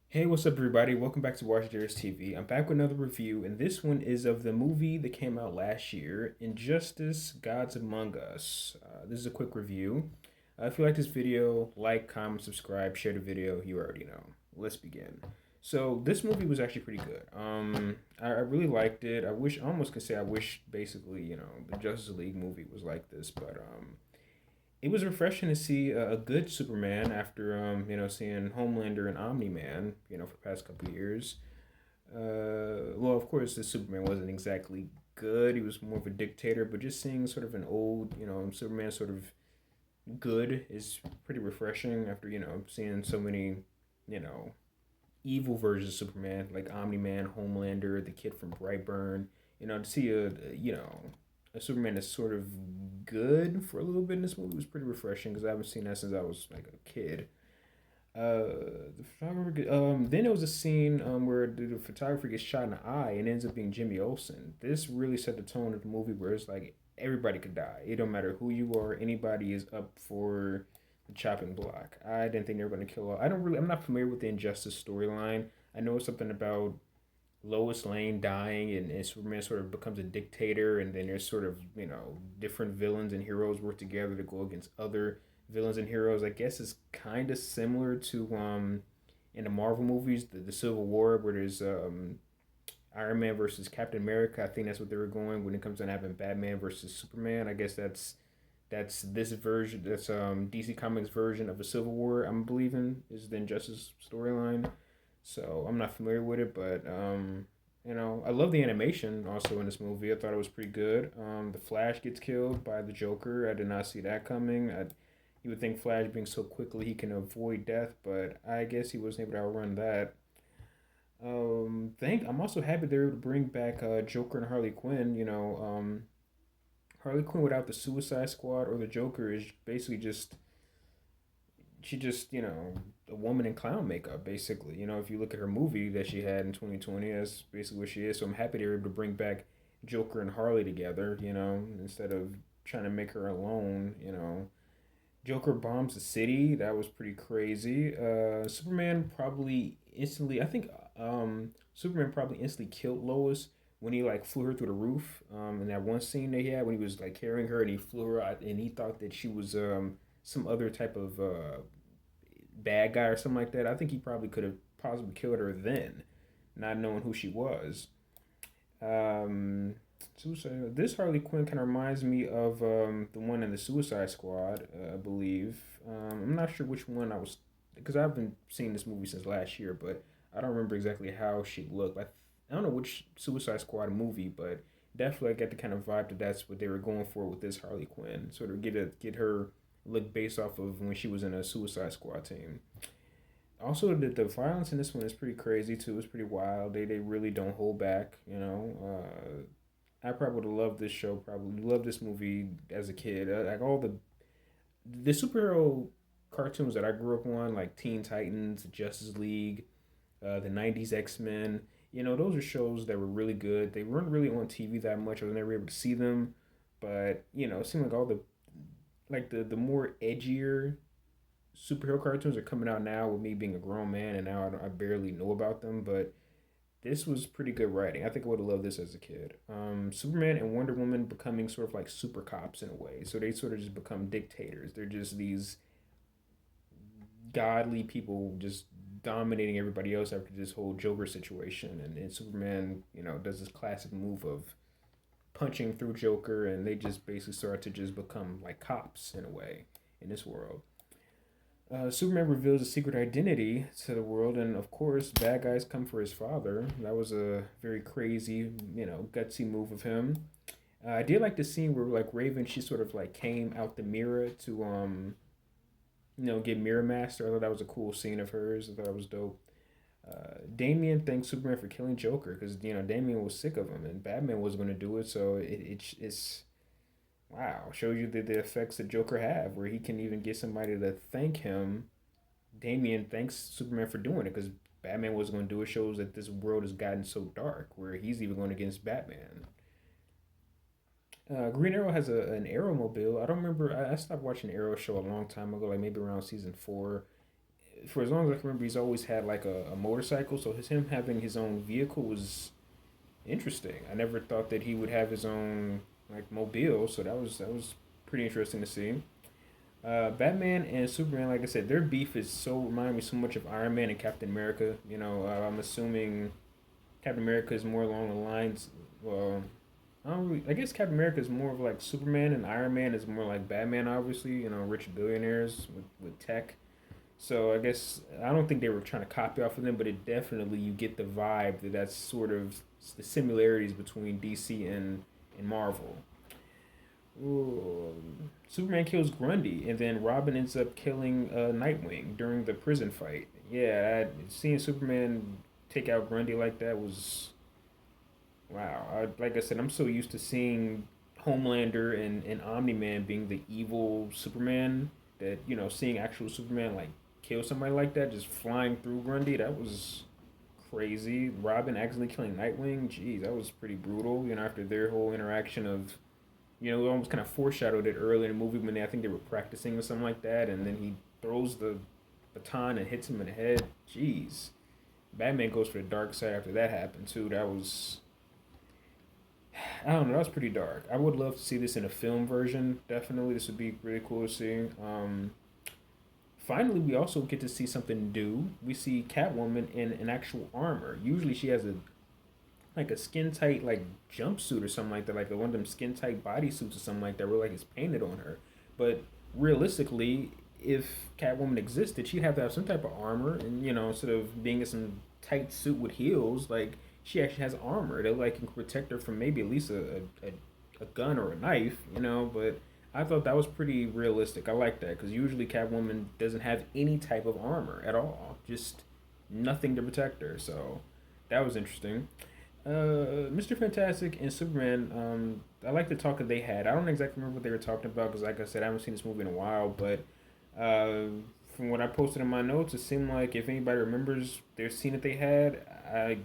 Hey, what's up, everybody? Welcome back to Watch Dares TV. I'm back with another review, and this one is of the movie that came out last year, Injustice: Gods Among Us. This is a quick review. If you like this video, like, comment, subscribe, share the video. You already know. Let's begin. So this movie was actually pretty good. I really liked it. I almost could say I wish, basically, the Justice League movie was like this, but it was refreshing to see a good Superman after seeing Homelander and Omni Man for the past couple of years. Well, of course, the Superman wasn't exactly good. He was more of a dictator, but just seeing sort of an old Superman sort of good is pretty refreshing after seeing so many you know evil versions of Superman like Omni Man, Homelander, the kid from Brightburn. To see a Superman that's sort of good for a little bit in this movie was pretty refreshing because I haven't seen that since I was like a kid. The photographer. Then there was a scene where the photographer gets shot in the eye and ends up being Jimmy Olsen. This really set the tone of the movie where it's like everybody could die. It don't matter who you are. Anybody is up for the chopping block. I didn't think they were going to kill all. I don't really. I'm not familiar with the Injustice storyline. I know something about Lois Lane dying and Superman sort of becomes a dictator, and then there's sort of different villains and heroes work together to go against other villains and heroes. I guess it's kind of similar to in the Marvel movies, the Civil War, where there's Iron Man versus Captain America. I think that's what they were going when it comes to having Batman versus Superman. I guess that's this version. That's DC Comics version of a Civil War. I'm believing is the Injustice storyline. So I'm not familiar with it, but I love the animation also in this movie. I thought it was pretty good. The Flash gets killed by the Joker. I did not see that coming. You would think Flash being so quickly he can avoid death, but I guess he wasn't able to outrun that. Think I'm also happy they were able to bring back Joker and Harley Quinn. Harley Quinn without the Suicide Squad or the Joker is basically just she just a woman in clown makeup basically. If you look at her movie that she had in 2020, that's basically what she is. So I'm happy they were able to bring back Joker and Harley together, instead of trying to make her alone. Joker bombs the city. That was pretty crazy. Superman probably instantly. I think Superman probably instantly killed Lois when he like flew her through the roof. In that one scene they had when he was like carrying her and he flew her out and he thought that she was some other type of bad guy or something like that. I think he probably could have possibly killed her then, not knowing who she was. Um, this Harley Quinn kind of reminds me of the one in the Suicide Squad, I believe. I'm not sure which one I was, because I haven't seen this movie since last year, but I don't remember exactly how she looked. I don't know which Suicide Squad movie, but definitely I get the kind of vibe that that's what they were going for with this Harley Quinn. Sort of get her look based off of when she was in a Suicide Squad team. Also, the violence in this one is pretty crazy too. It's pretty wild. They really don't hold back. I probably would have loved this show. Probably loved this movie as a kid. Like all the superhero cartoons that I grew up on, like Teen Titans, Justice League, the '90s X Men. Those are shows that were really good. They weren't really on TV that much. I was never able to see them, but it seemed like all the more edgier superhero cartoons are coming out now with me being a grown man, and now I barely know about them. But this was pretty good writing. I think I would have loved this as a kid. Superman and Wonder Woman becoming sort of like super cops in a way. So they sort of just become dictators. They're just these godly people just dominating everybody else after this whole Joker situation. And Superman, does this classic move of punching through Joker, and they just basically start to just become like cops in a way in this world. Superman reveals a secret identity to the world, and of course, bad guys come for his father. That was a very crazy, gutsy move of him. I did like the scene where like Raven, she sort of like came out the mirror to get Mirror Master. I thought that was a cool scene of hers. I thought it was dope. Damian thanks Superman for killing Joker because Damian was sick of him, and Batman was going to do it. So it's wow, shows you the effects that Joker have, where he can even get somebody to thank him. Damian thanks Superman for doing it because Batman was going to do it. Shows that this world has gotten so dark where he's even going against Batman. Green Arrow has an Arrow mobile. I don't remember. I stopped watching the Arrow show a long time ago, like maybe around season 4. for as long as I can remember, he's always had like a motorcycle. So him having his own vehicle was interesting. I never thought that he would have his own like mobile. So that was pretty interesting to see. Batman and Superman, like I said, their beef is so remind me so much of Iron Man and Captain America. I'm assuming Captain America is more along the lines. Well, I guess Captain America is more of like Superman, and Iron Man is more like Batman. Obviously, rich billionaires with tech. So I guess I don't think they were trying to copy off of them, but it definitely you get the vibe that that's sort of the similarities between DC and Marvel. Ooh. Superman kills Grundy, and then Robin ends up killing Nightwing during the prison fight. Yeah, seeing Superman take out Grundy like that was wow. Like I said, I'm so used to seeing Homelander and Omni Man being the evil Superman that seeing actual Superman like kill somebody like that, just flying through Grundy. That was crazy. Robin accidentally killing Nightwing. Jeez, that was pretty brutal. After their whole interaction of we almost kind of foreshadowed it early in the movie when I think they were practicing or something like that, and then he throws the baton and hits him in the head. Jeez, Batman goes for the dark side after that happened too. That was I don't know. That was pretty dark. I would love to see this in a film version. Definitely, this would be really cool to see. Finally, we also get to see something new. We see Catwoman in an actual armor. Usually, she has a skin tight like jumpsuit or something like that, like one of them skin tight bodysuits or something like that, where like it's painted on her. But realistically, if Catwoman existed, she'd have to have some type of armor, and instead of being in some tight suit with heels, like she actually has armor that like can protect her from maybe at least a gun or a knife, But I thought that was pretty realistic. I like that because usually Catwoman doesn't have any type of armor at all, just nothing to protect her. So that was interesting. Mr. Fantastic and Superman. I like the talk that they had. I don't exactly remember what they were talking about because, like I said, I haven't seen this movie in a while. But uh, from what I posted in my notes, it seemed like if anybody remembers their scene that they had, I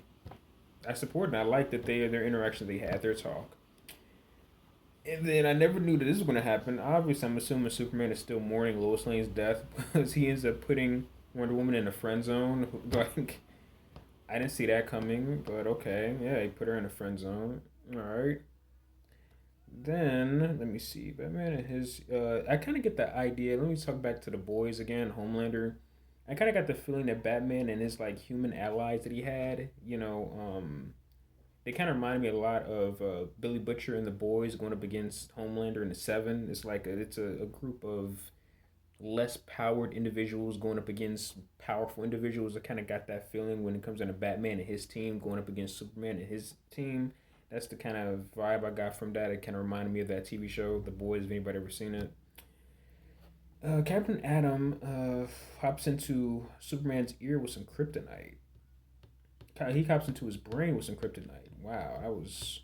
support it. I like that their interaction they had, their talk. And then I never knew that this was going to happen. Obviously, I'm assuming Superman is still mourning Lois Lane's death because he ends up putting Wonder Woman in a friend zone. Like I didn't see that coming, but okay. Yeah, he put her in a friend zone. All right. Then let me see. Batman and his. I kind of get the idea. Let me talk back to the boys again. Homelander. I kind of got the feeling that Batman and his like human allies that he had. They kind of reminded me a lot of Billy Butcher and the boys going up against Homelander and the Seven. It's like it's a group of less powered individuals going up against powerful individuals. I kind of got that feeling when it comes down to Batman and his team going up against Superman and his team. That's the kind of vibe I got from that. It kind of reminded me of that TV show, The Boys, if anybody ever seen it. Captain Adam hops into Superman's ear with some kryptonite. He hops into his brain with some kryptonite. Wow, that was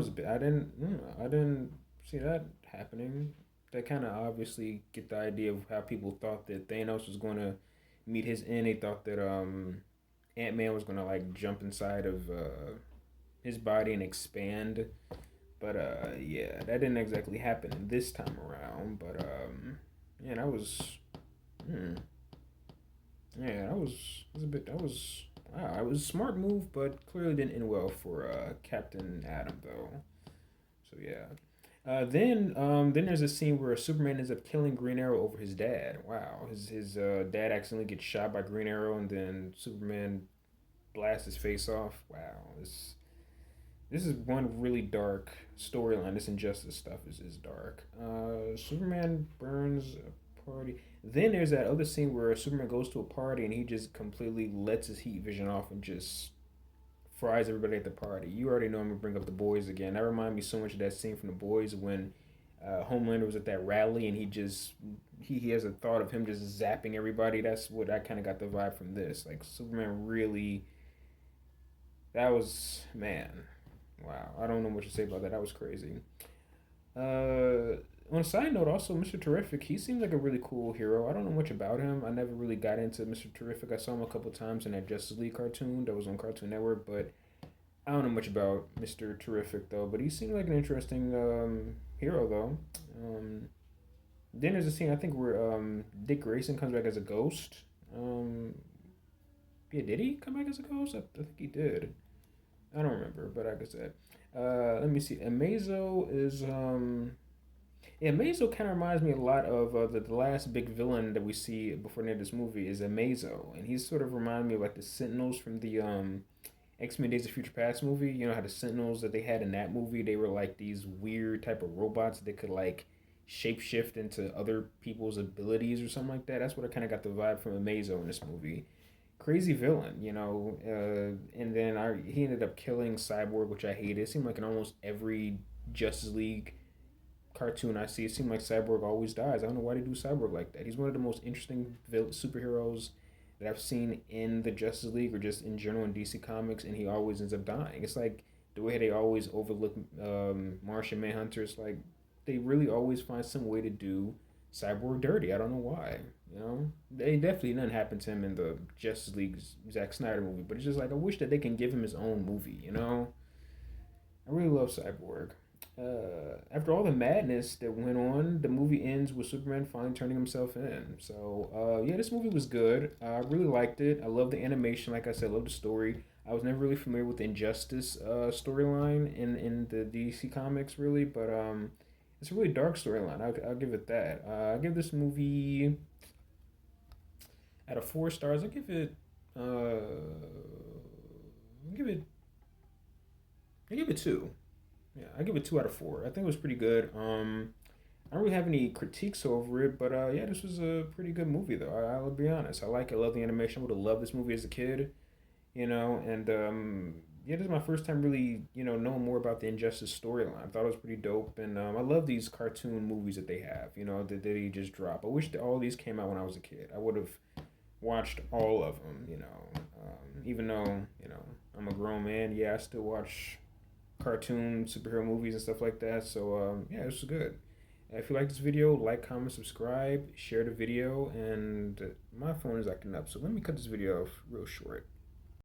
a bit. I didn't see that happening. That kind of obviously get the idea of how people thought that Thanos was going to meet his end. They thought that Ant Man was going to like jump inside of his body and expand. But yeah, that didn't exactly happen this time around. But yeah, that was hmm, yeah, that was a bit that was wow. It was a smart move, but clearly didn't end well for Captain Adam though. So yeah. Then there's a scene where Superman ends up killing Green Arrow over his dad. Wow, his dad accidentally gets shot by Green Arrow, and then Superman blasts his face off. Wow, this is one really dark storyline. This injustice stuff is dark. Superman burns a party. Then there's that other scene where Superman goes to a party and he just completely lets his heat vision off and just fries everybody at the party. You already know I'm gonna bring up the boys again. That reminded me so much of that scene from the boys when Homelander was at that rally and he has a thought of him just zapping everybody. That's what I kind of got the vibe from this. Like Superman really, that was man, wow. I don't know what to say about that. That was crazy. On a side note, also Mr. Terrific, he seems like a really cool hero. I don't know much about him. I never really got into Mr. Terrific. I saw him a couple times in that Justice League cartoon that was on Cartoon Network, but I don't know much about Mr. Terrific though. But he seemed like an interesting hero though. Um, Then there's a scene I think where Dick Grayson comes back as a ghost. Um, yeah, did he come back as a ghost? I think he did. I don't remember, but like I said, let me see. Amazo is yeah, Amazo kind of reminds me a lot of the last big villain that we see before the end of this movie is Amazo, and he's sort of reminding me of like the Sentinels from the X-Men Days of Future Past movie. You know how the Sentinels that they had in that movie, they were like these weird type of robots that could like shapeshift into other people's abilities or something like that. That's what I kind of got the vibe from Amazo in this movie. Crazy villain, you know. And then he ended up killing Cyborg, which I hated. It seemed like in almost every Justice League cartoon I see, it seemed like Cyborg always dies. I don't know why they do Cyborg like that. He's one of the most interesting superheroes that I've seen in the Justice League or just in general in DC Comics, and he always ends up dying. It's like the way they always overlook Martian Manhunter. It's like they really always find some way to do Cyborg dirty. I don't know why. You know, they definitely nothing happened to him in the Justice League Zack Snyder movie, but it's just like I wish that they can give him his own movie. You know, I really love Cyborg. After all the madness that went on, the movie ends with Superman finally turning himself in. So, yeah, this movie was good. I really liked it. I love the animation. Like I said, I love the story. I was never really familiar with the Injustice storyline in the DC comics, really, but it's a really dark storyline. I'll give it that. I give this movie out of 4 stars. I give it I give it two. Yeah, I give it 2 out of 4. I think it was pretty good. I don't really have any critiques over it, but yeah, this was a pretty good movie though. I'll be honest. I like it. I love the animation. I would have loved this movie as a kid, you know. And yeah, this is my first time really, knowing more about the Injustice storyline. I thought it was pretty dope, and I love these cartoon movies that they have. That they just drop. I wish that all these came out when I was a kid. I would have watched all of them. Even though I'm a grown man, yeah, I still watch cartoon superhero movies and stuff like that. So yeah, this was good. If you like this video, like, comment, subscribe, share the video, and my phone is acting up. So let me cut this video off real short.